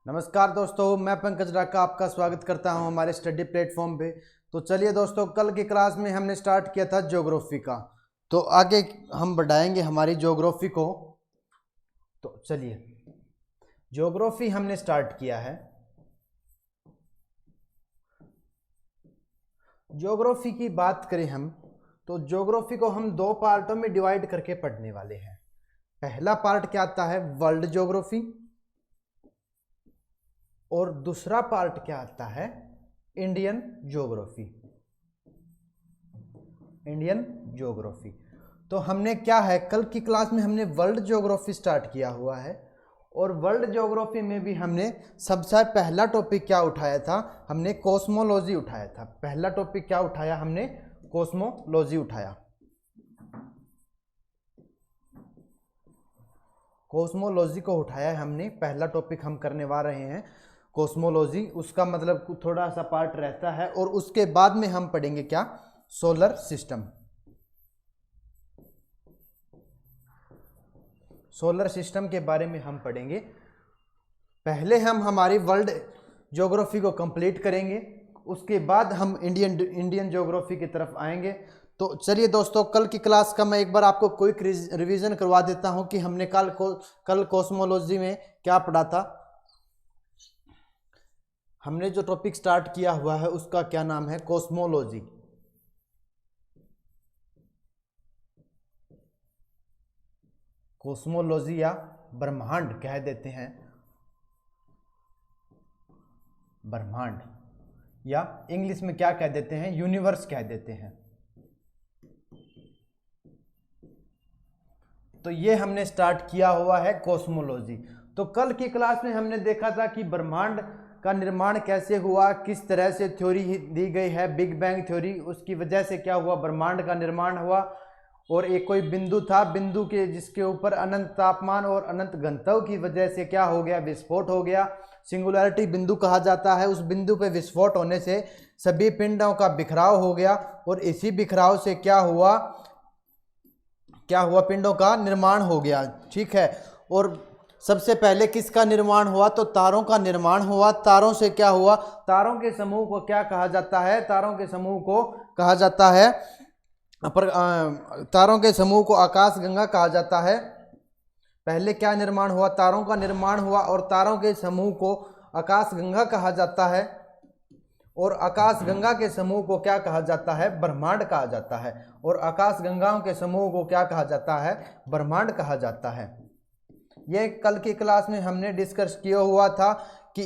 नमस्कार दोस्तों, मैं पंकज राका आपका स्वागत करता हूं हमारे स्टडी प्लेटफॉर्म पे। तो चलिए दोस्तों, कल की क्लास में हमने स्टार्ट किया था ज्योग्राफी का, तो आगे हम बढ़ाएंगे हमारी ज्योग्राफी को। तो चलिए, ज्योग्राफी हमने स्टार्ट किया है। ज्योग्राफी की बात करें हम, तो ज्योग्राफी को हम दो पार्टों में डिवाइड करके पढ़ने वाले हैं। पहला पार्ट क्या आता है, वर्ल्ड ज्योग्राफी, और दूसरा पार्ट क्या आता है, इंडियन ज्योग्राफी। Indian geography. तो हमने क्या है, कल की क्लास में हमने वर्ल्ड ज्योग्राफी स्टार्ट किया हुआ है, और वर्ल्ड ज्योग्राफी में भी हमने सबसे पहला टॉपिक क्या उठाया था, हमने कॉस्मोलॉजी उठाया था। पहला टॉपिक क्या उठाया हमने, कॉस्मोलॉजी उठाया। कॉस्मोलॉजी को उठाया है हमने, पहला टॉपिक हम करने वाले हैं कॉस्मोलॉजी। उसका मतलब थोड़ा सा पार्ट रहता है, और उसके बाद में हम पढ़ेंगे क्या, सोलर सिस्टम। सोलर सिस्टम के बारे में हम पढ़ेंगे। पहले हम हमारी वर्ल्ड ज्योग्राफी को कंप्लीट करेंगे, उसके बाद हम इंडियन ज्योग्राफी की तरफ आएंगे। तो चलिए दोस्तों, कल की क्लास का मैं एक बार आपको क्विक रिवीजन करवा देता हूं कि हमने कल कॉस्मोलॉजी में क्या पढ़ा था। हमने जो टॉपिक स्टार्ट किया हुआ है उसका क्या नाम है, कॉस्मोलॉजी। कॉस्मोलॉजी या ब्रह्मांड कह देते हैं, ब्रह्मांड, या इंग्लिश में क्या कह देते हैं, यूनिवर्स कह देते हैं। तो ये हमने स्टार्ट किया हुआ है कॉस्मोलॉजी। तो कल की क्लास में हमने देखा था कि ब्रह्मांड का निर्माण कैसे हुआ, किस तरह से थ्योरी दी गई है, बिग बैंग थ्योरी, उसकी वजह से क्या हुआ, ब्रह्मांड का निर्माण हुआ। और एक कोई बिंदु था, बिंदु के जिसके ऊपर अनंत तापमान और अनंत घनत्व की वजह से क्या हो गया, विस्फोट हो गया। सिंगुलैरिटी बिंदु कहा जाता है। उस बिंदु पे विस्फोट होने से सभी पिंडों का बिखराव हो गया, और इसी बिखराव से क्या हुआ, पिंडों का निर्माण हो गया। ठीक है। और सबसे पहले किसका निर्माण हुआ, तो तारों का निर्माण हुआ। तारों से क्या हुआ, तारों के समूह को क्या कहा जाता है, तारों के समूह को कहा जाता है तारों के समूह को आकाशगंगा कहा जाता है। पहले क्या निर्माण हुआ, तारों का निर्माण हुआ, और तारों के समूह को आकाशगंगा कहा जाता है। और आकाशगंगा के समूह को क्या कहा जाता है, ब्रह्मांड कहा जाता है। और आकाशगंगाओं के समूह को क्या कहा जाता है, ब्रह्मांड कहा जाता है। यह कल की क्लास में हमने डिस्कस किया हुआ था कि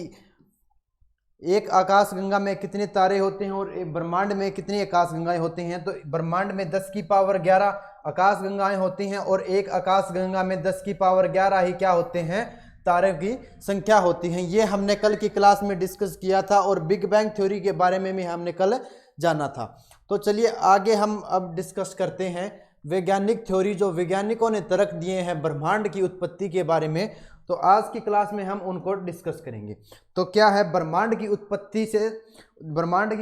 एक आकाशगंगा में कितने तारे होते हैं और एक ब्रह्मांड में कितनी आकाशगंगाएं होती हैं। तो ब्रह्मांड में 10 की पावर 11 आकाशगंगाएं होती हैं, और एक आकाशगंगा में 10 की पावर 11 ही क्या होते हैं, तारों की संख्या होती है। ये हमने कल की क्लास में डिस्कस किया था, और बिग बैंग थ्योरी के बारे में भी हमने कल जाना था। तो चलिए आगे हम अब डिस्कस करते हैं वैज्ञानिक थ्योरी, जो वैज्ञानिकों ने तर्क दिए हैं ब्रह्मांड की उत्पत्ति के बारे में। तो आज की क्लास में हम उनको डिस्कस करेंगे। तो क्या है, ब्रह्मांड की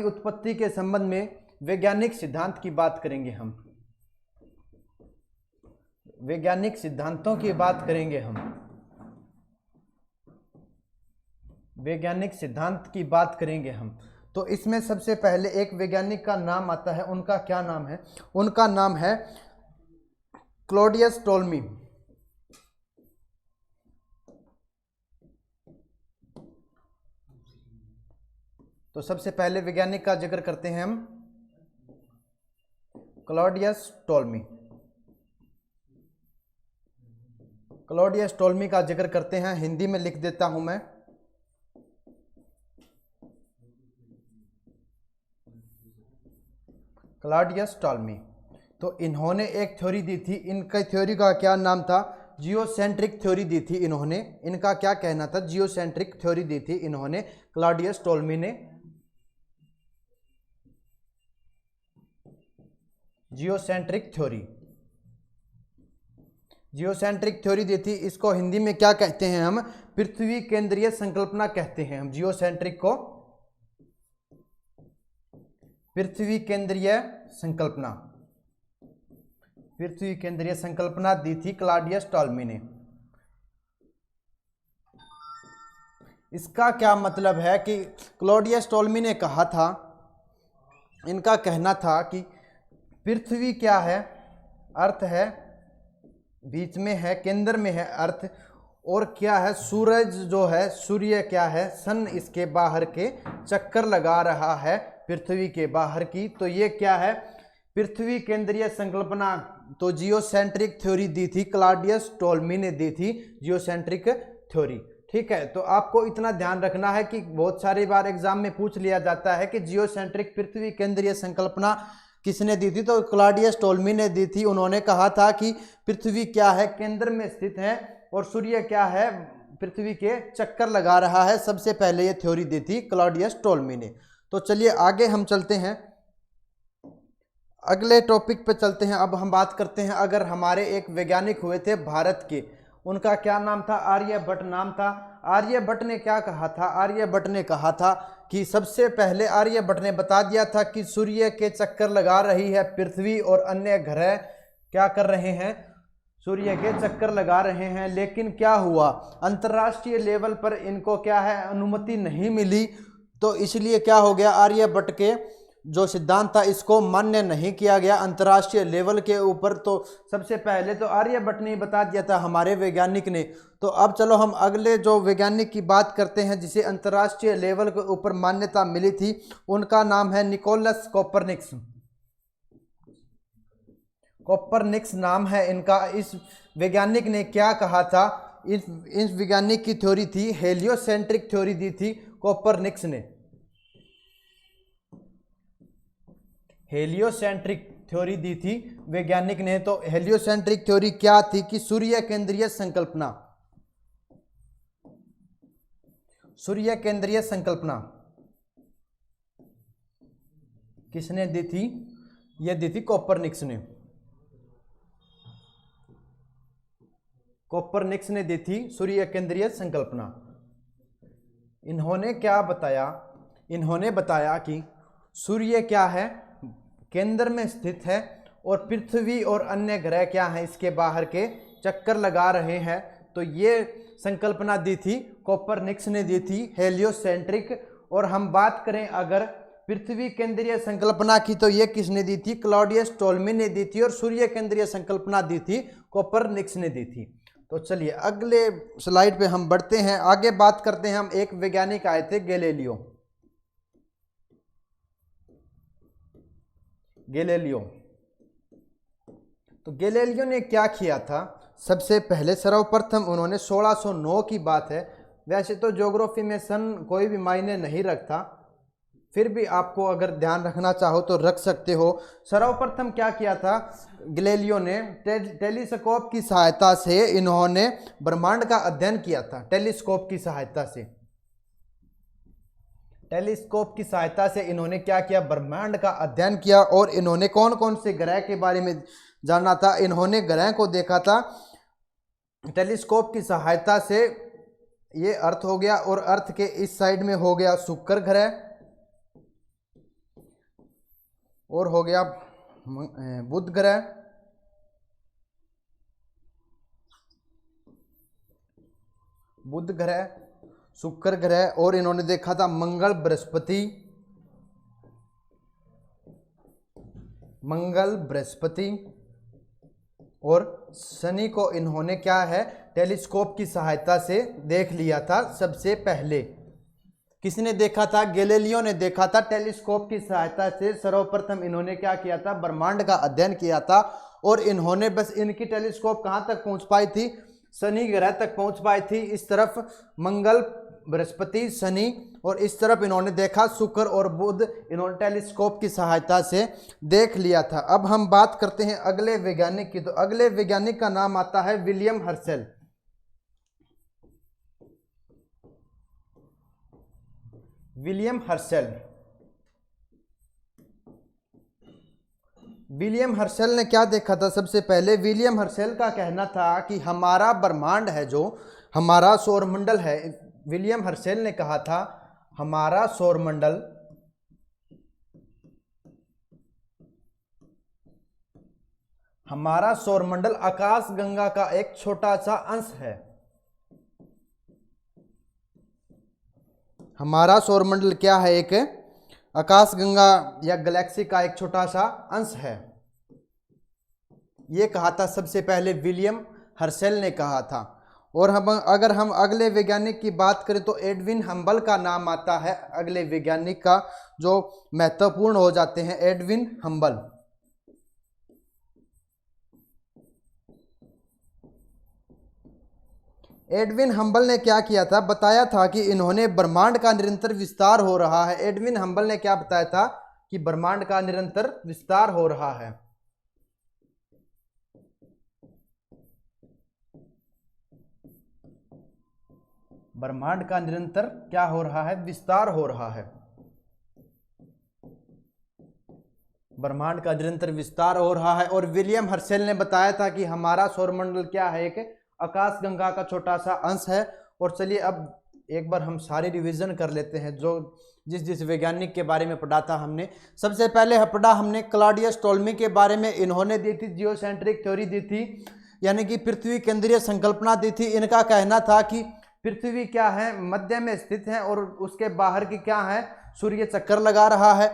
उत्पत्ति के संबंध में वैज्ञानिक सिद्धांत की बात करेंगे हम। वैज्ञानिक सिद्धांतों की बात करेंगे हम। वैज्ञानिक सिद्धांत की बात करेंगे हम। तो इसमें सबसे पहले एक वैज्ञानिक का नाम आता है। उनका क्या नाम है, उनका नाम है क्लॉडियस टोल्मी। तो सबसे पहले वैज्ञानिक का जिक्र करते हैं हम, क्लॉडियस टोल्मी। क्लॉडियस टोल्मी का जिक्र करते हैं, हिंदी में लिख देता हूं मैं। क्लॉडियस टोल्मी। तो इन्होंने एक थ्योरी दी थी। इनका थ्योरी का क्या नाम था, जियोसेंट्रिक थ्योरी दी थी इन्होंने। इनका क्या कहना था, जियोसेंट्रिक थ्योरी दी थी इन्होंने, क्लॉडियस टोल्मी ने। जियोसेंट्रिक थ्योरी दी थी। इसको हिंदी में क्या कहते हैं हम, पृथ्वी केंद्रीय संकल्पना कहते हैं हम। जियोसेंट्रिक को पृथ्वी केंद्रीय संकल्पना दी थी क्लॉडियस टोल्मी ने। इसका क्या मतलब है कि क्लॉडियस टोल्मी ने कहा था, इनका कहना था कि पृथ्वी क्या है, अर्थ है, बीच में है, केंद्र में है अर्थ, और क्या है, सूरज जो है, सूर्य क्या है, सन इसके बाहर के चक्कर लगा रहा है पृथ्वी के बाहर की। तो ये क्या है, पृथ्वी केंद्रीय संकल्पना। तो जियोसेंट्रिक थ्योरी दी थी, क्लॉडियस टोल्मी ने दी थी जियोसेंट्रिक थ्योरी। ठीक है, तो आपको इतना ध्यान रखना है कि बहुत सारी बार एग्जाम में पूछ लिया जाता है कि जियोसेंट्रिक पृथ्वी केंद्रीय संकल्पना किसने दी थी, तो क्लॉडियस टोल्मी ने दी थी। उन्होंने कहा था कि पृथ्वी क्या है, केंद्र में स्थित है, और सूर्य क्या है, पृथ्वी के चक्कर लगा रहा है। सबसे पहले ये थ्योरी दी थी क्लॉडियस टोल्मी ने। तो चलिए आगे हम चलते हैं, अगले टॉपिक पे चलते हैं। अब हम बात करते हैं, अगर हमारे एक वैज्ञानिक हुए थे भारत के, उनका क्या नाम था, आर्यभट्ट नाम था। आर्यभट्ट ने क्या कहा था, आर्यभट्ट ने कहा था कि सबसे पहले आर्यभट्ट ने बता दिया था कि सूर्य के चक्कर लगा रही है पृथ्वी, और अन्य ग्रह क्या कर रहे हैं, सूर्य के चक्कर लगा रहे हैं। लेकिन क्या हुआ, अंतर्राष्ट्रीय लेवल पर इनको क्या है, अनुमति नहीं मिली। तो इसलिए क्या हो गया, आर्यभट्ट के जो सिद्धांत था इसको मान्य नहीं किया गया अंतर्राष्ट्रीय लेवल के ऊपर। तो सबसे पहले तो आर्यभट्ट ने बता दिया था, हमारे वैज्ञानिक ने। तो अब चलो हम अगले जो वैज्ञानिक की बात करते हैं जिसे अंतर्राष्ट्रीय लेवल के ऊपर मान्यता मिली थी, उनका नाम है निकोलस कोपरनिकस। कोपरनिकस नाम है इनका। इस वैज्ञानिक ने क्या कहा था, इस वैज्ञानिक की थ्योरी थी, हेलियोसेंट्रिक थ्योरी दी थी कोपरनिकस ने। हेलियोसेंट्रिक थ्योरी दी थी वैज्ञानिक ने। तो हेलियोसेंट्रिक थ्योरी क्या थी कि सूर्य केंद्रीय संकल्पना, सूर्य केंद्रीय संकल्पना किसने दी थी, यह दी थी कोपरनिकस ने। कोपरनिकस ने दी थी सूर्य केंद्रीय संकल्पना। इन्होंने क्या बताया, इन्होंने बताया कि सूर्य क्या है, केंद्र में स्थित है, और पृथ्वी और अन्य ग्रह क्या हैं, इसके बाहर के चक्कर लगा रहे हैं। तो ये संकल्पना दी थी, कोपरनिकस ने दी थी, हेलियोसेंट्रिक। और हम बात करें अगर पृथ्वी केंद्रीय संकल्पना की, तो ये किसने दी थी, क्लॉडियस टोल्मी ने दी थी। और सूर्य केंद्रीय संकल्पना दी थी, कोपरनिकस ने दी थी। तो चलिए अगले स्लाइड पे हम बढ़ते हैं, आगे बात करते हैं। हम एक वैज्ञानिक आए थे, गैलीलियो। गैलीलियो, तो गैलीलियो ने क्या किया था, सबसे पहले सर्वप्रथम उन्होंने 1609 की बात है, वैसे तो ज्योग्राफी में सन कोई भी मायने नहीं रखता, फिर भी आपको अगर ध्यान रखना चाहो तो रख सकते हो। सर्वप्रथम क्या किया था गैलीलियो ने, टेलीस्कोप की सहायता से इन्होंने ब्रह्मांड का अध्ययन किया था। टेलीस्कोप की सहायता से, टेलीस्कोप की सहायता से इन्होंने क्या किया, ब्रह्मांड का अध्ययन किया। और इन्होंने कौन कौन से ग्रह के बारे में जाना था, इन्होंने ग्रह को देखा था टेलीस्कोप की सहायता से। ये अर्थ हो गया, और अर्थ के इस साइड में हो गया शुक्र ग्रह, और हो गया बुध ग्रह, बुध ग्रह, शुक्र ग्रह, और इन्होंने देखा था मंगल, बृहस्पति, मंगल, बृहस्पति और शनि को इन्होंने क्या है, टेलीस्कोप की सहायता से देख लिया था। सबसे पहले किसने देखा था, गैलीलियो ने देखा था। टेलीस्कोप की सहायता से सर्वप्रथम इन्होंने क्या किया था, ब्रह्मांड का अध्ययन किया था। और इन्होंने बस, इनकी टेलीस्कोप कहाँ तक पहुंच पाई थी, शनि ग्रह तक पहुंच पाई थी। इस तरफ मंगल, बृहस्पति, शनि, और इस तरफ इन्होंने देखा शुक्र और बुध, इन्होंने टेलीस्कोप की सहायता से देख लिया था। अब हम बात करते हैं अगले वैज्ञानिक की। तो अगले वैज्ञानिक का नाम आता है William Herschel. William Herschel, William Herschel ने क्या देखा था, सबसे पहले विलियम हर्शेल का कहना था कि हमारा ब्रह्मांड है, जो हमारा सौरमंडल है, विलियम हर्शेल ने कहा था हमारा सौरमंडल, हमारा सौरमंडल आकाशगंगा का एक छोटा सा अंश है। हमारा सौरमंडल क्या है? एक आकाशगंगा या गैलेक्सी का एक छोटा सा अंश है। ये कहा था सबसे पहले विलियम हर्शेल ने कहा था। और अगर हम अगले वैज्ञानिक की बात करें तो एडविन हम्बल का नाम आता है अगले वैज्ञानिक का जो महत्वपूर्ण हो जाते हैं, एडविन हम्बल। एडविन हम्बल ने क्या किया था? बताया था कि इन्होंने ब्रह्मांड का निरंतर विस्तार हो रहा है। एडविन हम्बल ने क्या बताया था? कि ब्रह्मांड का निरंतर विस्तार हो रहा है। ब्रह्मांड का निरंतर क्या हो रहा है? विस्तार हो रहा है। ब्रह्मांड का निरंतर विस्तार हो रहा है। और विलियम हर्शेल ने बताया था कि हमारा सौरमंडल क्या है? एक आकाशगंगा का छोटा सा अंश है। और चलिए अब एक बार हम सारी रिवीजन कर लेते हैं जो जिस वैज्ञानिक के बारे में पढ़ा था हमने। सबसे पहले पढ़ा हमने क्लॉडियस टोल्मी के बारे में। इन्होंने दी थी जियोसेंट्रिक थ्योरी दी थी, यानी कि पृथ्वी केंद्रीय संकल्पना दी थी। इनका कहना था कि पृथ्वी क्या है? मध्य में स्थित है और उसके बाहर की क्या है? सूर्य चक्कर लगा रहा है।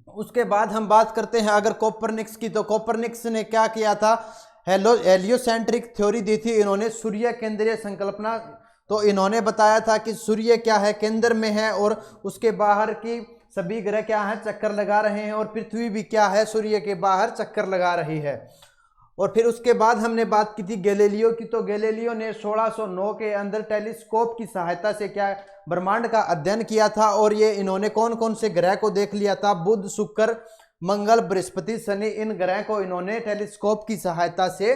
उसके बाद हम बात करते हैं अगर कोपरनिक्स की, तो कोपरनिक्स ने क्या किया था? हेलियोसेंट्रिक थ्योरी दी थी इन्होंने, सूर्य केंद्रीय संकल्पना। तो इन्होंने बताया था कि सूर्य क्या है? केंद्र में है और उसके बाहर की सभी ग्रह क्या है? चक्कर लगा रहे हैं। और पृथ्वी भी क्या है? सूर्य के बाहर चक्कर लगा रही है। और फिर उसके बाद हमने बात की थी गैलीलियो की। तो गैलीलियो ने 1609 के अंदर टेलीस्कोप की सहायता से क्या ब्रह्मांड का अध्ययन किया था। और ये इन्होंने कौन कौन से ग्रह को देख लिया था? बुध, शुक्र, मंगल, बृहस्पति, शनि, इन ग्रह को इन्होंने टेलीस्कोप की सहायता से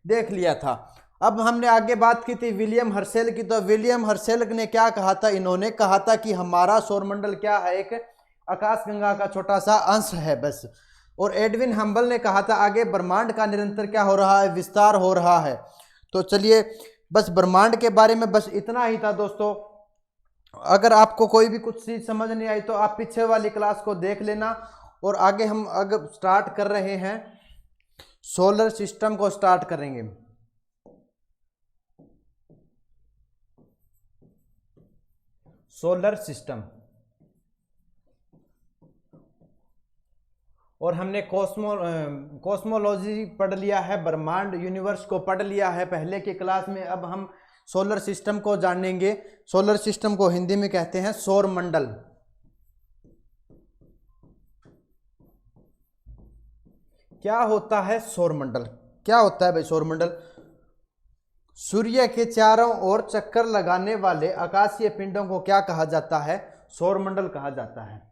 देख लिया था। अब हमने आगे बात की थी विलियम हर्शेल की। तो विलियम हर्शेल ने क्या कहा था? इन्होंने कहा था कि हमारा सौरमंडल क्या है? एक आकाशगंगा का छोटा सा अंश है बस। और एडविन हम्बल ने कहा था आगे ब्रह्मांड का निरंतर क्या हो रहा है? विस्तार हो रहा है। तो चलिए बस ब्रह्मांड के बारे में बस इतना ही था दोस्तों। अगर आपको कोई भी कुछ चीज समझ नहीं आई तो आप पीछे वाली क्लास को देख लेना। और आगे हम अगर स्टार्ट कर रहे हैं, सोलर सिस्टम को स्टार्ट करेंगे। सोलर सिस्टम, और हमने कॉस्मोलॉजी पढ़ लिया है, ब्रह्मांड यूनिवर्स को पढ़ लिया है पहले की क्लास में। अब हम सोलर सिस्टम को जानेंगे। सोलर सिस्टम को हिंदी में कहते हैं सौरमंडल। क्या होता है सौरमंडल? क्या होता है भाई सौरमंडल? सूर्य के चारों ओर चक्कर लगाने वाले आकाशीय पिंडों को क्या कहा जाता है? सौरमंडल कहा जाता है।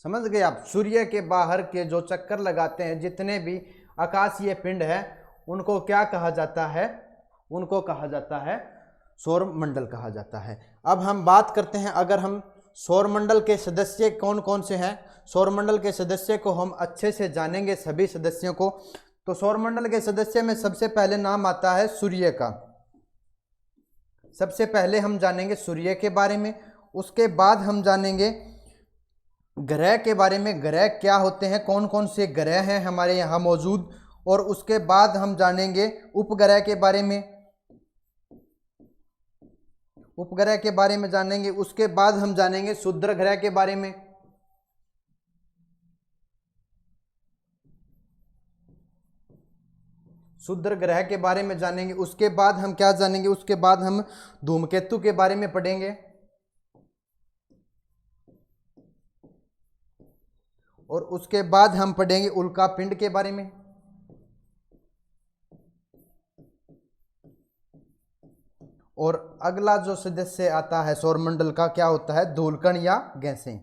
समझ गए आप? सूर्य के बाहर के जो चक्कर लगाते हैं जितने भी आकाशीय पिंड हैं उनको क्या कहा जाता है? उनको कहा जाता है सौरमंडल कहा जाता है। अब हम बात करते हैं अगर हम सौरमंडल के सदस्य कौन कौन से हैं। सौरमंडल के सदस्य को हम अच्छे से जानेंगे, सभी सदस्यों को। तो सौरमंडल के सदस्य में सबसे पहले नाम आता है सूर्य का। सबसे पहले हम जानेंगे सूर्य के बारे में। उसके बाद हम जानेंगे ग्रह के बारे में, ग्रह क्या होते हैं, कौन कौन से ग्रह हैं हमारे यहाँ मौजूद। और उसके बाद हम जानेंगे उपग्रह के बारे में, उपग्रह के बारे में जानेंगे। उसके बाद हम जानेंगे क्षुद्र ग्रह के बारे में। क्षुद्र ग्रह के बारे में जानेंगे। उसके बाद हम क्या जानेंगे? उसके बाद हम धूमकेतु के बारे में पढ़ेंगे। और उसके बाद हम पढ़ेंगे उल्का पिंड के बारे में। और अगला जो सदस्य आता है सौरमंडल का क्या होता है? धूलकण या गैसें।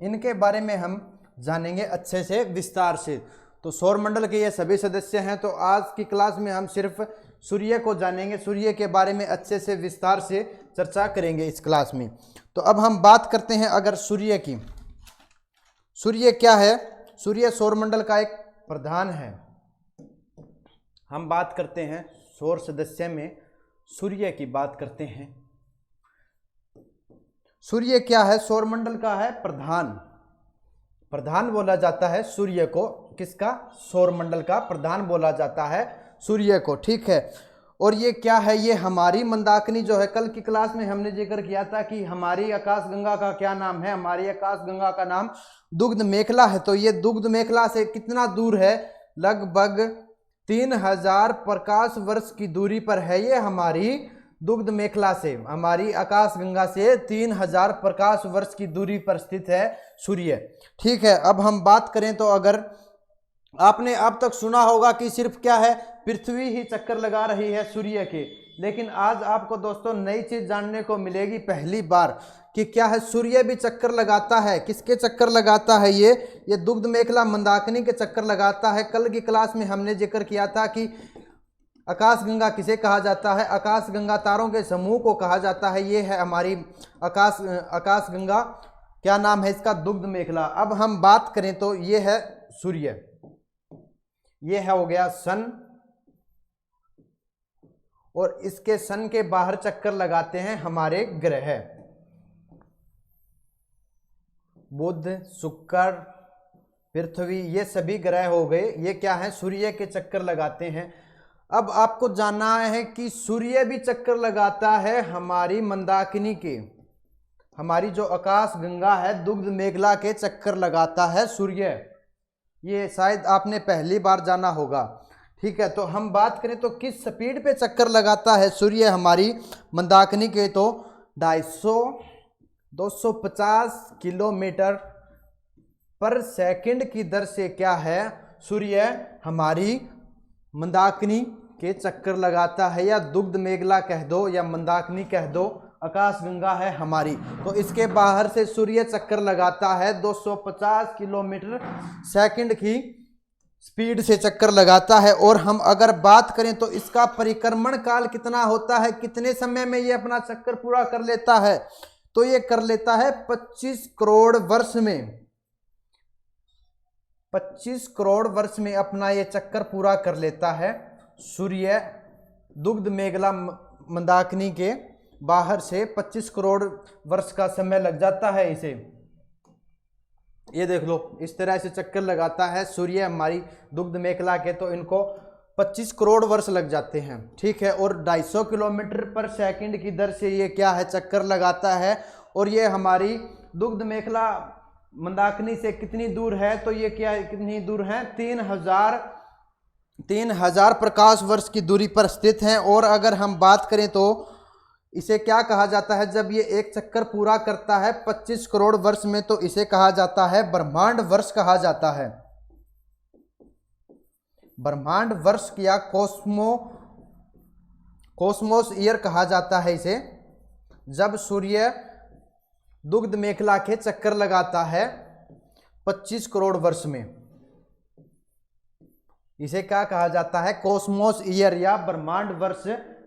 इनके बारे में हम जानेंगे अच्छे से विस्तार से। तो सौरमंडल के ये सभी सदस्य हैं। तो आज की क्लास में हम सिर्फ सूर्य को जानेंगे, सूर्य के बारे में अच्छे से विस्तार से चर्चा करेंगे इस क्लास में। तो अब हम बात करते हैं अगर सूर्य की। सूर्य क्या है? सूर्य सौरमंडल का एक प्रधान है। हम बात करते हैं सौर सदस्य में सूर्य की बात करते हैं। सूर्य क्या है? सौरमंडल का है प्रधान। प्रधान बोला जाता है सूर्य को। किसका? सौरमंडल का प्रधान बोला जाता है सूर्य को। ठीक है। और ये क्या है, ये हमारी मंदाकिनी जो है, कल की क्लास में हमने जिक्र किया था कि हमारी आकाशगंगा का क्या नाम है, हमारी आकाशगंगा का नाम दुग्ध मेखला है। तो ये दुग्ध मेखला से कितना दूर है, लगभग 3000 प्रकाश वर्ष की दूरी पर है ये हमारी दुग्ध मेखला से, हमारी आकाशगंगा से 3000 प्रकाश वर्ष की दूरी पर स्थित है सूर्य। ठीक है, अब हम बात करें तो अगर आपने अब तक सुना होगा कि सिर्फ क्या है, पृथ्वी ही चक्कर लगा रही है सूर्य के, लेकिन आज आपको दोस्तों नई चीज जानने को मिलेगी पहली बार कि क्या है, सूर्य भी चक्कर लगाता है। किसके चक्कर लगाता है, ये दुग्ध मेखला मंदाकिनी के चक्कर लगाता है। कल की क्लास में हमने जिक्र किया था कि आकाशगंगा किसे कहा जाता है, आकाशगंगा तारों के समूह को कहा जाता है। ये है हमारी आकाशगंगा, क्या नाम है इसका, दुग्ध मेखला। अब हम बात करें तो ये है सूर्य, ये है हो गया सन, और इसके सन के बाहर चक्कर लगाते हैं हमारे ग्रह, बुध, शुक्र, पृथ्वी, ये सभी ग्रह हो गए। ये क्या है, सूर्य के चक्कर लगाते हैं। अब आपको जानना है कि सूर्य भी चक्कर लगाता है हमारी मंदाकिनी के, हमारी जो आकाशगंगा है दुग्ध मेखला के चक्कर लगाता है सूर्य। ये शायद आपने पहली बार जाना होगा। ठीक है, तो हम बात करें तो किस स्पीड पे चक्कर लगाता है सूर्य हमारी मंदाकिनी के, तो 250 किलोमीटर पर सेकंड की दर से क्या है, सूर्य हमारी मंदाकिनी के चक्कर लगाता है, या दुग्ध मेखला कह दो या मंदाकिनी कह दो, आकाशगंगा है हमारी। तो इसके बाहर से सूर्य चक्कर लगाता है 250 किलोमीटर सेकंड की स्पीड से चक्कर लगाता है। और हम अगर बात करें तो इसका परिक्रमण काल कितना होता है, कितने समय में ये अपना चक्कर पूरा कर लेता है, तो ये कर लेता है 25 करोड़ वर्ष में, 25 करोड़ वर्ष में अपना ये चक्कर पूरा कर लेता है सूर्य। दुग्ध मेखला मंदाकिनी के बाहर से 25 करोड़ वर्ष का समय लग जाता है इसे। ये देख लो, इस तरह से चक्कर लगाता है सूर्य हमारी दुग्ध मेखला के, तो इनको 25 करोड़ वर्ष लग जाते हैं। ठीक है, और 250 किलोमीटर पर सेकंड की दर से ये क्या है, चक्कर लगाता है। और ये हमारी दुग्ध मेखला मंदाकिनी से कितनी दूर है, तो ये क्या कितनी दूर है, 3000 प्रकाश वर्ष की दूरी पर स्थित है। और अगर हम बात करें तो इसे क्या कहा जाता है, जब ये एक चक्कर पूरा करता है 25 करोड़ वर्ष में, तो इसे कहा जाता है ब्रह्मांड वर्ष कहा जाता है, ब्रह्मांड वर्ष या कॉस्मोस ईयर कहा जाता है इसे, जब सूर्य दुग्ध मेखला के चक्कर लगाता है 25 करोड़ वर्ष में। इसे क्या कहा जाता है, कॉस्मोस ईयर या ब्रह्मांड वर्ष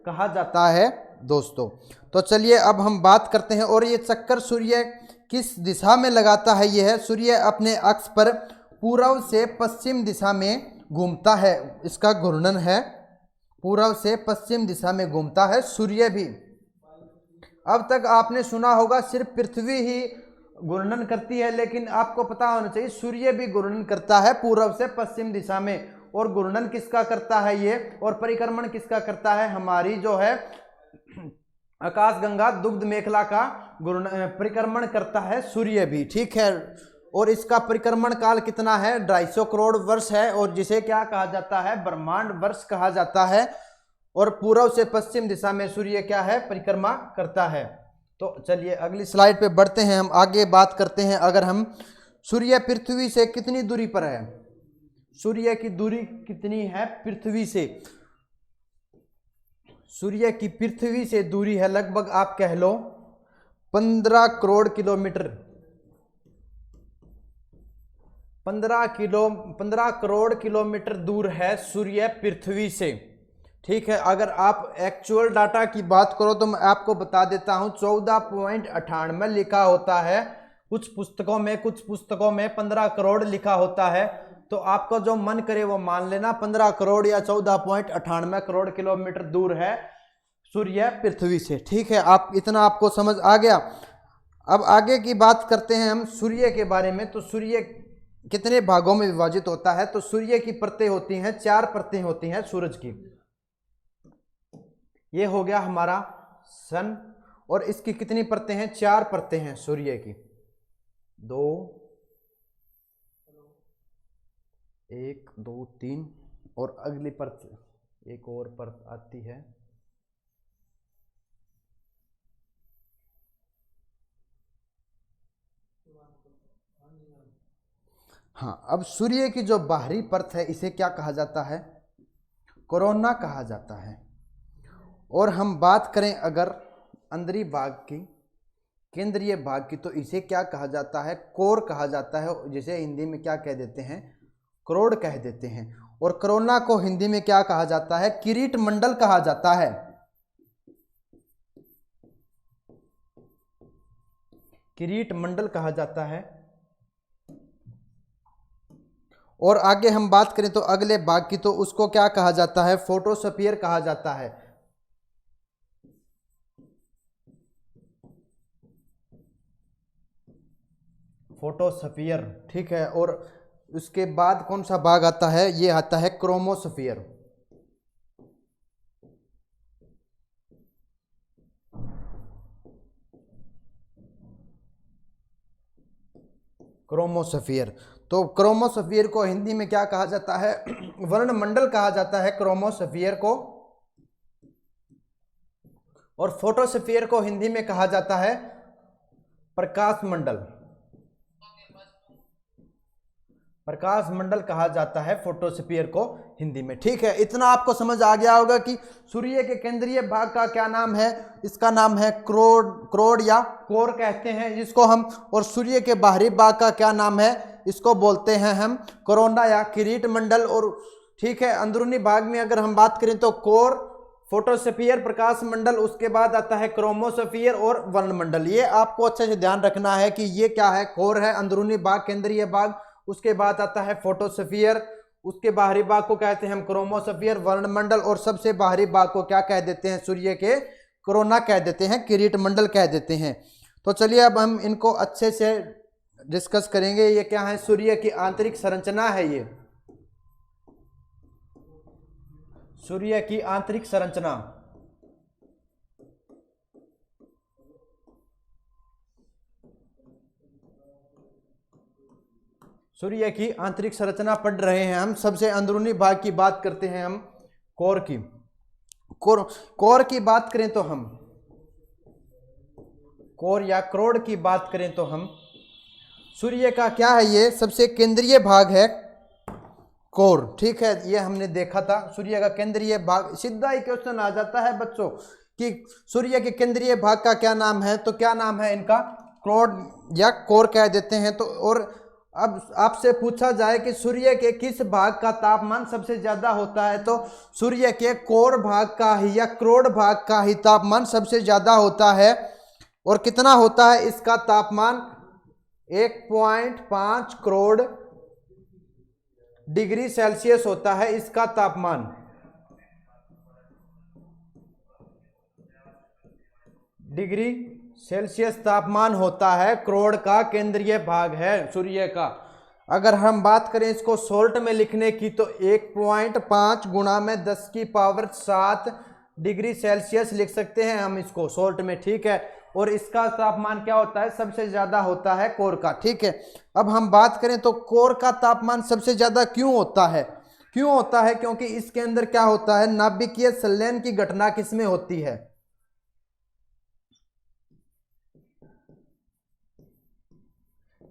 कहा जाता है दोस्तों। तो चलिए अब हम बात करते हैं, और ये चक्कर सूर्य किस दिशा में लगाता है, ये है सूर्य अपने अक्ष पर पूर्व से पश्चिम दिशा में घूमता है, इसका घूर्णन है, पूर्व से पश्चिम दिशा में घूमता है सूर्य भी। अब तक आपने सुना होगा सिर्फ पृथ्वी ही घूर्णन करती है, लेकिन आपको पता होना चाहिए सूर्य भी घूर्णन करता है पूर्व से पश्चिम दिशा में। और घूर्णन किसका करता है ये, और परिक्रमण किसका करता है, हमारी जो है आकाशगंगा दुग्ध मेखला का परिक्रमण करता है सूर्य भी। ठीक है, और इसका परिक्रमण काल कितना है, 250 करोड़ वर्ष है, और जिसे क्या कहा जाता है, ब्रह्मांड वर्ष कहा जाता है। और पूर्व से पश्चिम दिशा में सूर्य क्या है, परिक्रमा करता है। तो चलिए अगली स्लाइड पे बढ़ते हैं, हम आगे बात करते हैं। अगर हम सूर्य पृथ्वी से कितनी दूरी पर है, सूर्य की दूरी कितनी है पृथ्वी से, सूर्य की पृथ्वी से दूरी है लगभग आप कह लो 15 करोड़ किलोमीटर, 15 करोड़ किलोमीटर दूर है सूर्य पृथ्वी से। ठीक है, अगर आप एक्चुअल डाटा की बात करो तो मैं आपको बता देता हूं 14.98 लिखा होता है कुछ पुस्तकों में 15 करोड़ लिखा होता है। तो आपका जो मन करे वो मान लेना, 15 करोड़ या 14.98 करोड़ किलोमीटर दूर है सूर्य पृथ्वी से। ठीक है, आप इतना आपको समझ आ गया। अब आगे की बात करते हैं हम सूर्य के बारे में। तो सूर्य कितने भागों में विभाजित होता है, तो सूर्य की परतें होती हैं, 4 परतें होती हैं सूरज की। ये हो गया हमारा सन। और इसकी कितनी परतें हैं? 4 परतें हैं सूर्य की। 2, 1, 2, 3 और अगली परत, एक और परत आती है। हाँ, अब सूर्य की जो बाहरी परत है इसे क्या कहा जाता है? कोरोना कहा जाता है। और हम बात करें अगर अंदरी भाग की, केंद्रीय भाग की, तो इसे क्या कहा जाता है? कोर कहा जाता है, जिसे हिंदी में क्या कह देते हैं? करोड़ कह देते हैं। और कोरोना को हिंदी में क्या कहा जाता है? किरीट मंडल कहा जाता है। किरीट मंडल कहा जाता है। और आगे हम बात करें तो अगले भाग की, तो उसको क्या कहा जाता है? फोटोस्फीयर कहा जाता है। फोटोस्फीयर, ठीक है। और उसके बाद कौन सा भाग आता है? ये आता है क्रोमोस्फीयर। क्रोमोस्फीयर, तो क्रोमोस्फीयर को हिंदी में क्या कहा जाता है? वर्णमंडल कहा जाता है क्रोमोस्फीयर को। और फोटोस्फीयर को हिंदी में कहा जाता है प्रकाश मंडल। प्रकाश मंडल कहा जाता है फोटोस्फीयर को हिंदी में, ठीक है। इतना आपको समझ आ गया होगा कि सूर्य के केंद्रीय भाग का क्या नाम है? इसका नाम है क्रोड या कोर कहते हैं जिसको हम। और सूर्य के बाहरी भाग का क्या नाम है? इसको बोलते हैं हम कोरोना या किरीट मंडल। और ठीक है, अंदरूनी भाग में अगर हम बात करें तो कोर, फोटोस्फीयर, प्रकाश मंडल, उसके बाद आता है क्रोमोस्फीयर और वर्णमंडल। ये आपको अच्छे से ध्यान रखना है कि ये क्या है? कोर है, अंदरूनी भाग, केंद्रीय भाग। उसके बाद आता है फोटोस्फीयर, उसके बाहरी भाग को कहते हैं हम क्रोमोस्फीयर, वर्णमंडल। और सबसे बाहरी भाग को क्या कह देते हैं? सूर्य के कोरोना कह देते हैं, किरीट मंडल कह देते हैं। तो चलिए अब हम इनको अच्छे से डिस्कस करेंगे। ये क्या है? सूर्य की आंतरिक संरचना है। ये सूर्य की आंतरिक संरचना। सूर्य की आंतरिक संरचना पढ़ रहे हैं हम। सबसे अंदरूनी भाग की बात करते हैं हम, कोर की। कोर की बात करें तो हम, कोर या क्रोड की बात करें तो हम, सूर्य का क्या है? ये सबसे केंद्रीय भाग है कोर, ठीक है। ये हमने देखा था सूर्य का केंद्रीय भाग। सीधा ही क्वेश्चन आ जाता है बच्चों कि सूर्य के केंद्रीय भाग का क्या नाम है? तो क्या नाम है इनका? क्रोड या कोर कह देते हैं। तो और अब आपसे पूछा जाए कि सूर्य के किस भाग का तापमान सबसे ज्यादा होता है, तो सूर्य के कोर भाग का ही या क्रोड भाग का ही तापमान सबसे ज्यादा होता है। और कितना होता है इसका तापमान? 1.5 करोड़ डिग्री सेल्सियस होता है इसका तापमान। डिग्री सेल्सियस तापमान होता है, करोड़ का केंद्रीय भाग है सूर्य का। अगर हम बात करें इसको सोल्ट में लिखने की, तो 1.5 गुणा में 10 की पावर 7 डिग्री सेल्सियस लिख सकते हैं हम इसको सोल्ट में, ठीक है। और इसका तापमान क्या होता है? सबसे ज्यादा होता है कोर का, ठीक है। अब हम बात करें तो कोर का तापमान सबसे ज्यादा क्यों होता है? क्यों होता है? क्योंकि इसके अंदर क्या होता है? नाभिकीय संलयन की घटना किसमें होती है?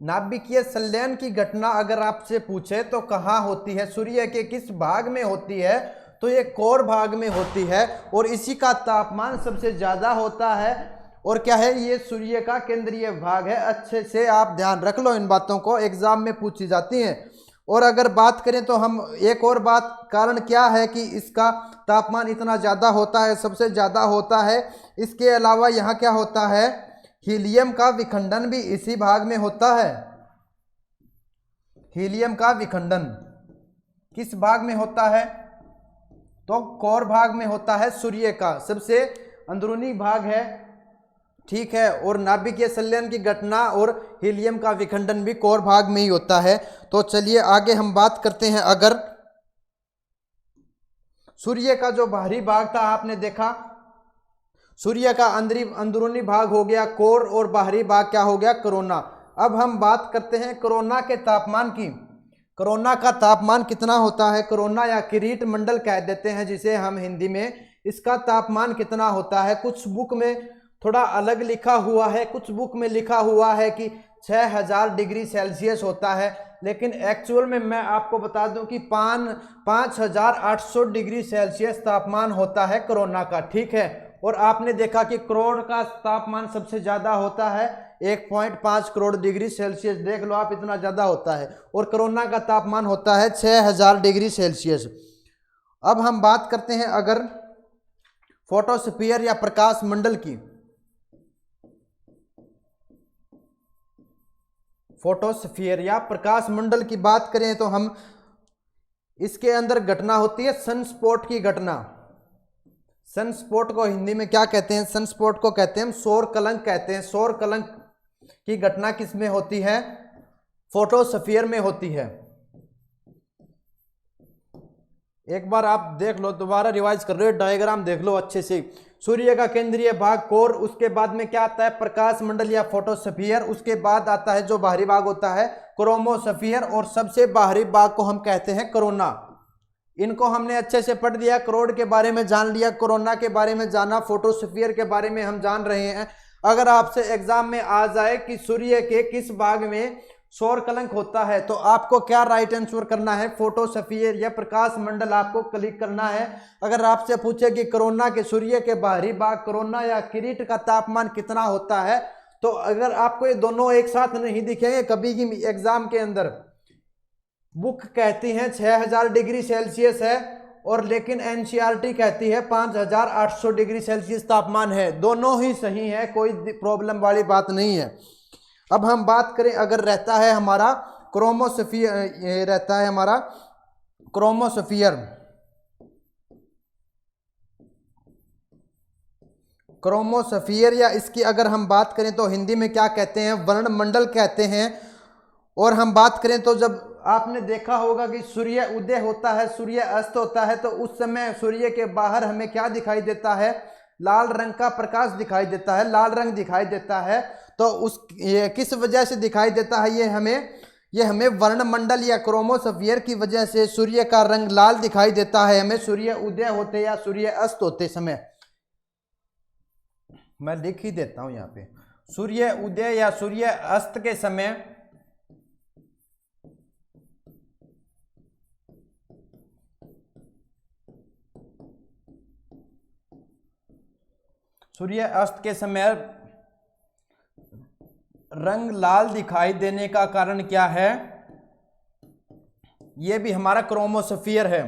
नाभिकीय संलयन की घटना अगर आपसे पूछे तो कहाँ होती है? सूर्य के किस भाग में होती है? तो ये कोर भाग में होती है। और इसी का तापमान सबसे ज्यादा होता है। और क्या है? ये सूर्य का केंद्रीय भाग है। अच्छे से आप ध्यान रख लो, इन बातों को एग्जाम में पूछी जाती हैं। और अगर बात करें तो हम एक और बात, कारण क्या है कि इसका तापमान इतना ज्यादा होता है, सबसे ज्यादा होता है? इसके अलावा यहाँ क्या होता है? हीलियम का विखंडन भी इसी भाग में होता है। हीलियम का विखंडन किस भाग में होता है? तो कोर भाग में होता है। सूर्य का सबसे अंदरूनी भाग है, ठीक है। और नाभिकीय संलयन की घटना और हीलियम का विखंडन भी कोर भाग में ही होता है। तो चलिए आगे हम बात करते हैं। अगर सूर्य का जो बाहरी भाग था, आपने देखा सूर्य का अंदरूनी भाग हो गया कोर और बाहरी भाग क्या हो गया कोरोना। अब हम बात करते हैं कोरोना के तापमान की। कोरोना का तापमान कितना होता है, कोरोना या किरीट मंडल कह देते हैं जिसे हम हिंदी में, इसका तापमान कितना होता है। कुछ बुक में थोड़ा अलग लिखा हुआ है, कुछ बुक में लिखा हुआ है कि 6000 डिग्री सेल्सियस होता है, लेकिन एक्चुअल में मैं आपको बता दूं कि 5800 डिग्री सेल्सियस तापमान होता है कोरोना का, ठीक है। और आपने देखा कि करोड़ का तापमान सबसे ज़्यादा होता है 1.5 करोड़ डिग्री सेल्सियस, देख लो आप, इतना ज़्यादा होता है। और कोरोना का तापमान होता है 6000 डिग्री सेल्सियस। अब हम बात करते हैं अगर फोटोस्फीयर या प्रकाश मंडल की। फोटोस्फीयर या प्रकाश मंडल की बात करें तो हम इसके अंदर घटना होती है सनस्पॉट की घटना। सनस्पॉट को हिंदी में क्या कहते हैं, सनस्पॉट को कहते हैं हम सौर कलंक कहते हैं। सौर कलंक की घटना किस में होती है, फोटोस्फीयर में होती है। एक बार आप देख लो, दोबारा रिवाइज कर रहे हो, डायग्राम देख लो अच्छे से। सूर्य का केंद्रीय भाग कोर, उसके बाद में क्या आता है प्रकाश मंडल या फोटोस्फीयर, उसके बाद आता है जो बाहरी भाग होता है क्रोमोस्फीयर, और सबसे बाहरी भाग को हम कहते हैं कोरोना। इनको हमने अच्छे से पढ़ लिया, करोड़ के बारे में जान लिया, कोरोना के बारे में जाना, फोटोस्फीयर के बारे में हम जान रहे हैं। अगर आपसे एग्जाम में आ जाए कि सूर्य के किस भाग में सौर कलंक होता है, तो आपको क्या राइट आंसर करना है, फोटोस्फीयर या प्रकाश मंडल आपको क्लिक करना है। अगर आपसे पूछे कि कोरोना के सूर्य के बाहरी भाग कोरोना या किरीट का तापमान कितना होता है, तो अगर आपको ये दोनों एक साथ नहीं दिखेंगे कभी भी एग्जाम के अंदर, बुक कहती है 6000 डिग्री सेल्सियस है और लेकिन एनसीईआरटी कहती है 5800 डिग्री सेल्सियस तापमान है, दोनों ही सही है, कोई प्रॉब्लम वाली बात नहीं है। अब हम बात करें अगर रहता है हमारा क्रोमोस्फीयर, रहता है हमारा क्रोमोस्फीयर, क्रोमोस्फीयर या इसकी अगर हम बात करें तो हिंदी में क्या कहते हैं, वर्णमंडल कहते हैं। और हम बात करें तो जब आपने देखा होगा कि सूर्य उदय होता है, सूर्य अस्त होता है, तो उस समय सूर्य के बाहर हमें क्या दिखाई देता है, लाल रंग का प्रकाश दिखाई देता है, लाल रंग दिखाई देता है। तो ये किस वजह से दिखाई देता है, ये हमें वर्णमंडल या क्रोमोस्फीयर की वजह से सूर्य का रंग लाल दिखाई देता है हमें सूर्य उदय होते या सूर्य अस्त होते समय। मैं लिख ही देता हूं यहाँ पे, सूर्य उदय या सूर्य अस्त के समय सूर्य अस्त के समय रंग लाल दिखाई देने का कारण क्या है, यह भी हमारा क्रोमोस्फीयर है।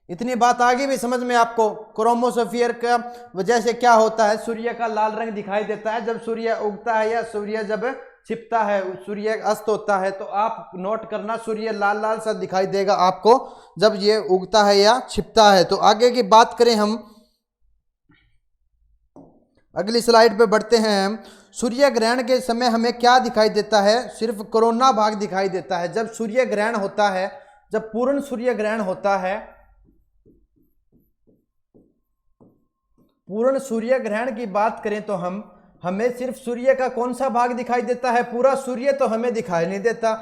इतनी बात आगे भी समझ में आपको, क्रोमोस्फीयर का वजह से क्या होता है, सूर्य का लाल रंग दिखाई देता है जब सूर्य उगता है या सूर्य जब छिपता है, सूर्य अस्त होता है, तो आप नोट करना सूर्य लाल लाल सा दिखाई देगा आपको जब ये उगता है या छिपता है। तो आगे की बात करें हम, अगली स्लाइड पे बढ़ते हैं हम। सूर्य ग्रहण के समय हमें क्या दिखाई देता है, सिर्फ कोरोना भाग दिखाई देता है। जब सूर्य ग्रहण होता है, जब पूर्ण सूर्य ग्रहण होता है, पूर्ण सूर्य ग्रहण की बात करें तो हमें सिर्फ सूर्य का कौन सा भाग दिखाई देता है, पूरा सूर्य तो हमें दिखाई नहीं देता।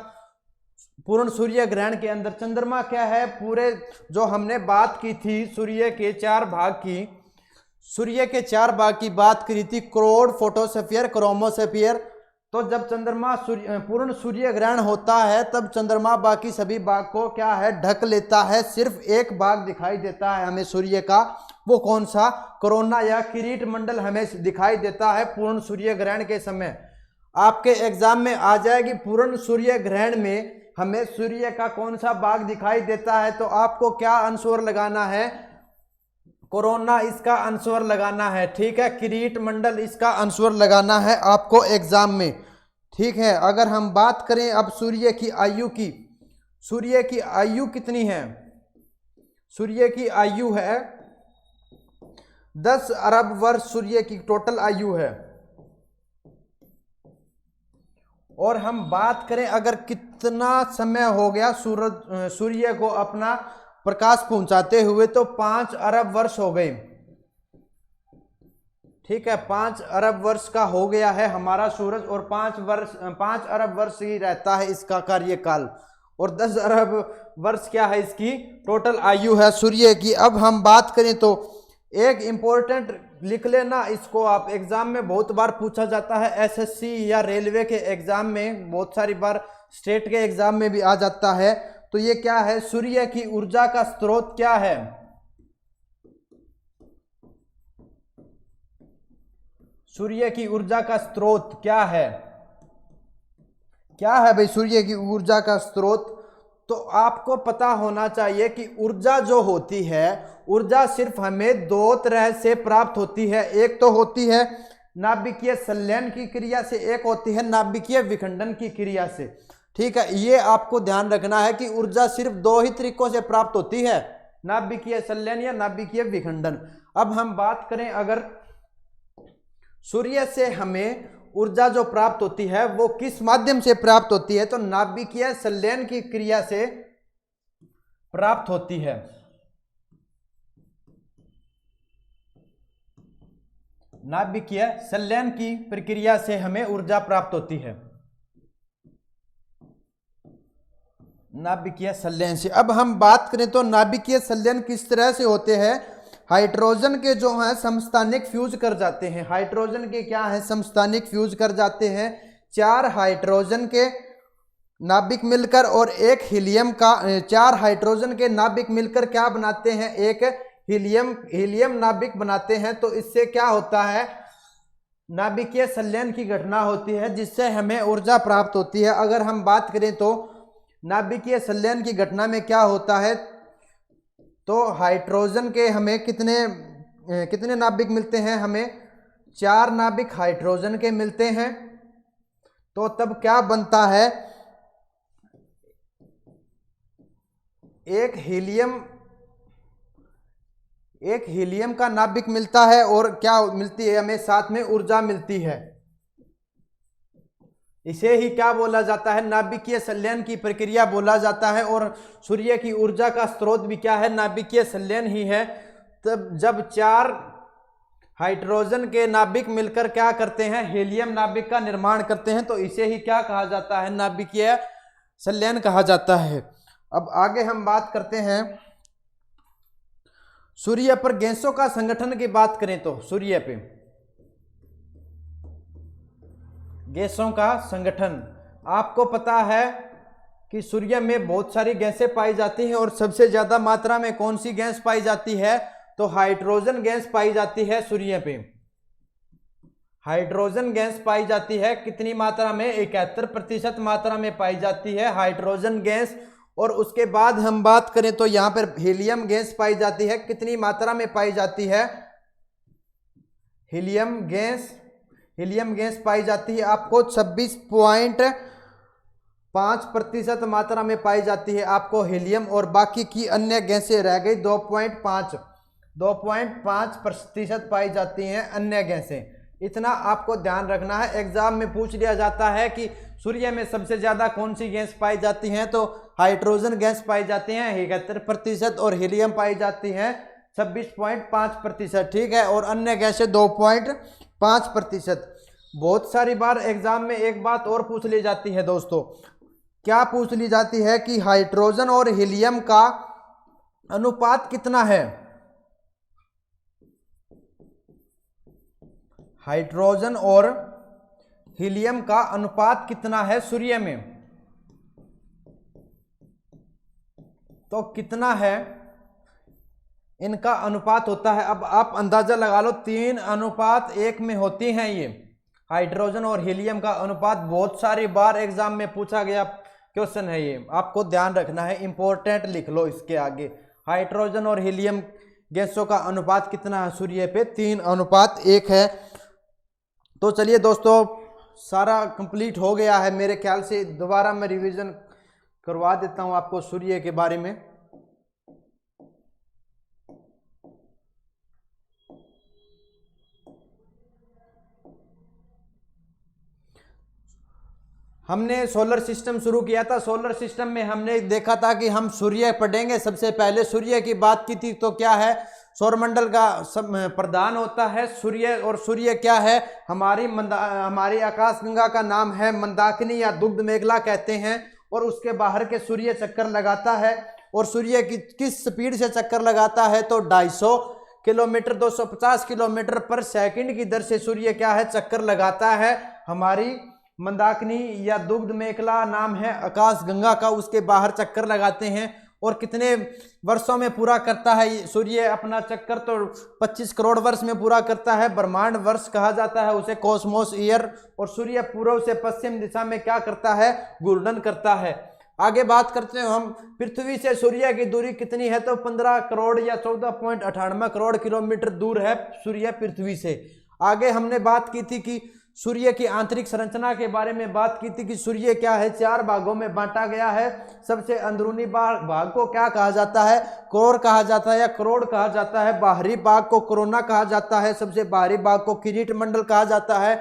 पूर्ण सूर्य ग्रहण के अंदर चंद्रमा क्या है, पूरे जो हमने बात की थी सूर्य के 4 भाग की, सूर्य के 4 भाग की बात करी थी, करोड़, फोटोस्फीयर, क्रोमोस्फीयर। तो जब चंद्रमा पूर्ण सूर्य ग्रहण होता है तब चंद्रमा बाकी सभी भाग को क्या है, ढक लेता है, सिर्फ एक भाग दिखाई देता है हमें सूर्य का, वो कौन सा, कोरोना या किरीट मंडल हमें दिखाई देता है पूर्ण सूर्य ग्रहण के समय। आपके एग्जाम में आ जाएगी पूर्ण सूर्य ग्रहण में हमें सूर्य का कौन सा भाग दिखाई देता है, तो आपको क्या आंसर लगाना है, कोरोना इसका आंसर लगाना है, ठीक है। किरीट मंडल इसका आंसर लगाना है आपको एग्जाम में, ठीक है। अगर हम बात करें अब सूर्य की आयु की, सूर्य की आयु कितनी है, सूर्य की आयु है 10 अरब वर्ष सूर्य की टोटल आयु है। और हम बात करें अगर कितना समय हो गया सूर्य को अपना प्रकाश पहुंचाते हुए, तो 5 अरब वर्ष हो गए। ठीक है, 5 अरब वर्ष का हो गया है हमारा सूरज, और 5 अरब वर्ष ही रहता है इसका कार्यकाल, और 10 अरब वर्ष क्या है इसकी टोटल आयु है सूर्य की। अब हम बात करें तो एक इंपॉर्टेंट लिख लेना, इसको आप एग्जाम में बहुत बार पूछा जाता है, एसएससी या रेलवे के एग्जाम में, बहुत सारी बार स्टेट के एग्जाम में भी आ जाता है। तो ये क्या है, सूर्य की ऊर्जा का स्रोत क्या है? सूर्य की ऊर्जा का स्रोत क्या है? क्या है भाई सूर्य की ऊर्जा का स्रोत? तो आपको पता होना चाहिए कि ऊर्जा जो होती है, ऊर्जा सिर्फ हमें दो तरह से प्राप्त होती है। एक तो होती है नाभिकीय संलयन की क्रिया से, एक होती है नाभिकीय विखंडन की क्रिया से। ठीक है, ये आपको ध्यान रखना है कि ऊर्जा सिर्फ दो ही तरीकों से प्राप्त होती है, नाभिकीय संलयन या नाभिकीय विखंडन। अब हम बात करें अगर सूर्य से हमें ऊर्जा जो प्राप्त होती है वो किस माध्यम से प्राप्त होती है, तो नाभिकीय संलयन की क्रिया से प्राप्त होती है। नाभिकीय संलयन की प्रक्रिया से हमें ऊर्जा प्राप्त होती है, नाभिकीय संलयन से। अब हम बात करें तो नाभिकीय संलयन किस तरह से होते हैं। हाइड्रोजन के जो हैं समस्थानिक फ्यूज कर जाते हैं, हाइड्रोजन के क्या है समस्थानिक फ्यूज कर जाते हैं। 4 हाइड्रोजन के नाभिक मिलकर और एक हीलियम का, 4 हाइड्रोजन के नाभिक मिलकर क्या बनाते हैं, एक हीलियम नाभिक बनाते हैं। तो इससे क्या होता है, नाभिकीय संलयन की घटना होती है जिससे हमें ऊर्जा प्राप्त होती है। अगर हम बात करें तो नाभिकीय संलयन की घटना में क्या होता है, तो हाइड्रोजन के हमें कितने नाभिक मिलते हैं, हमें 4 नाभिक हाइड्रोजन के मिलते हैं। तो तब क्या बनता है, एक हीलियम का नाभिक मिलता है, और क्या मिलती है हमें, साथ में ऊर्जा मिलती है। इसे ही क्या बोला जाता है, नाभिकीय संलयन की प्रक्रिया बोला जाता है। और सूर्य की ऊर्जा का स्रोत भी क्या है, नाभिकीय संलयन ही है। तब जब 4 हाइड्रोजन के नाभिक मिलकर क्या करते हैं, हीलियम नाभिक का निर्माण करते हैं, तो इसे ही क्या कहा जाता है, नाभिकीय संलयन कहा जाता है। अब आगे हम बात करते हैं सूर्य पर गैसों का संगठन की बात करें तो सूर्य पे गैसों का संगठन, आपको पता है कि सूर्य में बहुत सारी गैसें पाई जाती हैं, और सबसे ज्यादा मात्रा में कौन सी गैस पाई जाती है, तो हाइड्रोजन गैस पाई जाती है सूर्य पे। हाइड्रोजन गैस पाई जाती है कितनी मात्रा में, 71% मात्रा में पाई जाती है हाइड्रोजन गैस। और उसके बाद हम बात करें तो यहां पर हीलियम गैस पाई जाती है, कितनी मात्रा में पाई जाती है, हीलियम गैस पाई जाती है आपको 26.5% मात्रा में पाई जाती है आपको हीलियम, और बाकी की अन्य गैसें रह गई 2.5% पाई जाती हैं अन्य गैसें। इतना आपको ध्यान रखना है, एग्जाम में पूछ लिया जाता है कि सूर्य में सबसे ज्यादा कौन सी गैस पाई जाती हैं, तो हाइड्रोजन गैस पाई जाती हैं 71% और हीलियम पाई जाती हैं 26.5%। ठीक है, और अन्य गैसें 2.5%। बहुत सारी बार एग्जाम में एक बात और पूछ ली जाती है दोस्तों, क्या पूछ ली जाती है कि हाइड्रोजन और हीलियम का अनुपात कितना है, हाइड्रोजन और हीलियम का अनुपात कितना है सूर्य में, तो कितना है इनका अनुपात होता है। अब आप अंदाजा लगा लो, 3:1 में होती हैं ये हाइड्रोजन और हीलियम का अनुपात। बहुत सारी बार एग्जाम में पूछा गया क्वेश्चन है ये, आपको ध्यान रखना है, इंपॉर्टेंट लिख लो इसके आगे। हाइड्रोजन और हीलियम गैसों का अनुपात कितना है सूर्य पे, 3:1 है। तो चलिए दोस्तों, सारा कंप्लीट हो गया है मेरे ख्याल से। दोबारा मैं रिवीजन करवा देता हूं आपको सूर्य के बारे में। हमने सोलर सिस्टम शुरू किया था। सोलर सिस्टम में हमने देखा था कि हम सूर्य पढ़ेंगे, सबसे पहले सूर्य की बात की थी। तो क्या है, सौरमंडल का प्रधान होता है सूर्य, और सूर्य क्या है, हमारी आकाशगंगा का नाम है मंदाकिनी या दुग्ध मेघला कहते हैं। और उसके बाहर के सूर्य चक्कर लगाता है, और सूर्य की किस स्पीड से चक्कर लगाता है, तो 250 किलोमीटर 250 किलोमीटर पर सेकंड की दर से सूर्य क्या है, चक्कर लगाता है। हमारी मंदाकिनी या दुग्ध मेखला नाम है आकाशगंगा का, उसके बाहर चक्कर लगाते हैं। और कितने वर्षों में पूरा करता है सूर्य अपना चक्कर, तो 25 करोड़ वर्ष में पूरा करता है। ब्रह्मांड वर्ष कहा जाता है उसे, कॉस्मोस ईयर। और सूर्य पूर्व से पश्चिम दिशा में क्या करता है, घूर्णन करता है। आगे बात करते हैं हम, पृथ्वी से सूर्य की दूरी कितनी है, तो 15 करोड़ या 14.98 करोड़ किलोमीटर दूर है सूर्य पृथ्वी से। आगे हमने बात की थी कि सूर्य की आंतरिक संरचना के बारे में बात की थी कि सूर्य क्या है, 4 भागों में बांटा गया है। सबसे अंदरूनी भाग को क्या कहा जाता है, कोर कहा जाता है या करोड़ कहा जाता है। बाहरी भाग को कोरोना कहा जाता है। सबसे बाहरी भाग को किरीट मंडल कहा जाता है।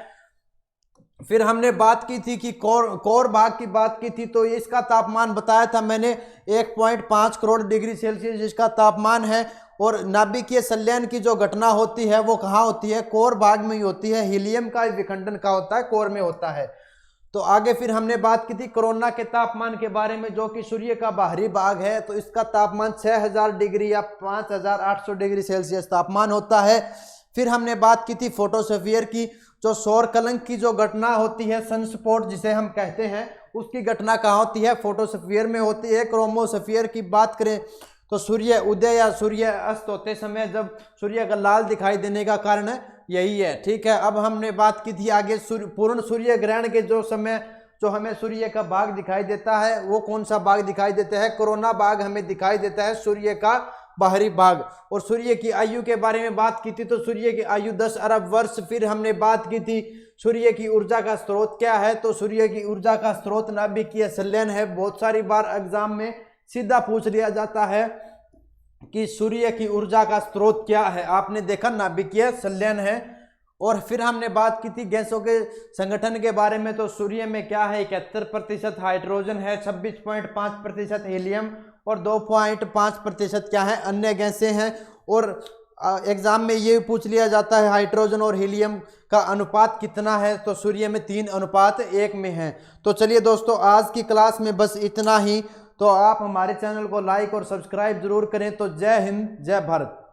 फिर हमने बात की थी कि कोर भाग की बात की थी, तो इसका तापमान बताया था मैंने 1.5 करोड़ डिग्री सेल्सियस इसका तापमान है। और नाभिकीय संलयन की जो घटना होती है वो कहाँ होती है, कोर भाग में ही होती है। हीलियम का विखंडन का होता है, कोर में होता है। तो आगे फिर हमने बात की थी कोरोना के तापमान के बारे में, जो कि सूर्य का बाहरी भाग है। तो इसका तापमान 6000 डिग्री या 5800 डिग्री सेल्सियस तापमान होता है। फिर हमने बात की थी फोटोस्फीयर की, जो सौर कलंक की जो घटना होती है, सनस्पॉट जिसे हम कहते हैं, उसकी घटना कहाँ होती है, फोटोस्फीयर में होती है। क्रोमोस्फीयर की बात करें तो सूर्य उदय या सूर्य अस्त होते समय जब सूर्य का लाल दिखाई देने का कारण यही है। ठीक है, अब हमने बात की थी आगे पूर्ण सूर्य ग्रहण के जो समय जो हमें सूर्य का भाग दिखाई देता है, वो कौन सा भाग दिखाई देता है, कोरोना भाग हमें दिखाई देता है, सूर्य का बाहरी भाग। और सूर्य की आयु के बारे में बात की थी, तो सूर्य की आयु 10 अरब वर्ष। फिर हमने बात की थी सूर्य की ऊर्जा का स्रोत क्या है, तो सूर्य की ऊर्जा का स्रोत नाभिकीय संलयन है। बहुत सारी बार एग्जाम में सीधा पूछ लिया जाता है कि सूर्य की ऊर्जा का स्रोत क्या है, आपने देखा नाभिकीय संलयन है। और फिर हमने बात की थी गैसों के संगठन के बारे में, तो सूर्य में क्या है, 71% हाइड्रोजन है, 26.5% हीलियम और 2.5% क्या है, अन्य गैसें हैं। और एग्जाम में ये पूछ लिया जाता है हाइड्रोजन और हीलियम का अनुपात कितना है, तो सूर्य में 3:1 में है। तो चलिए दोस्तों, आज की क्लास में बस इतना ही। तो आप हमारे चैनल को लाइक और सब्सक्राइब जरूर करें। तो जय हिंद, जय भारत।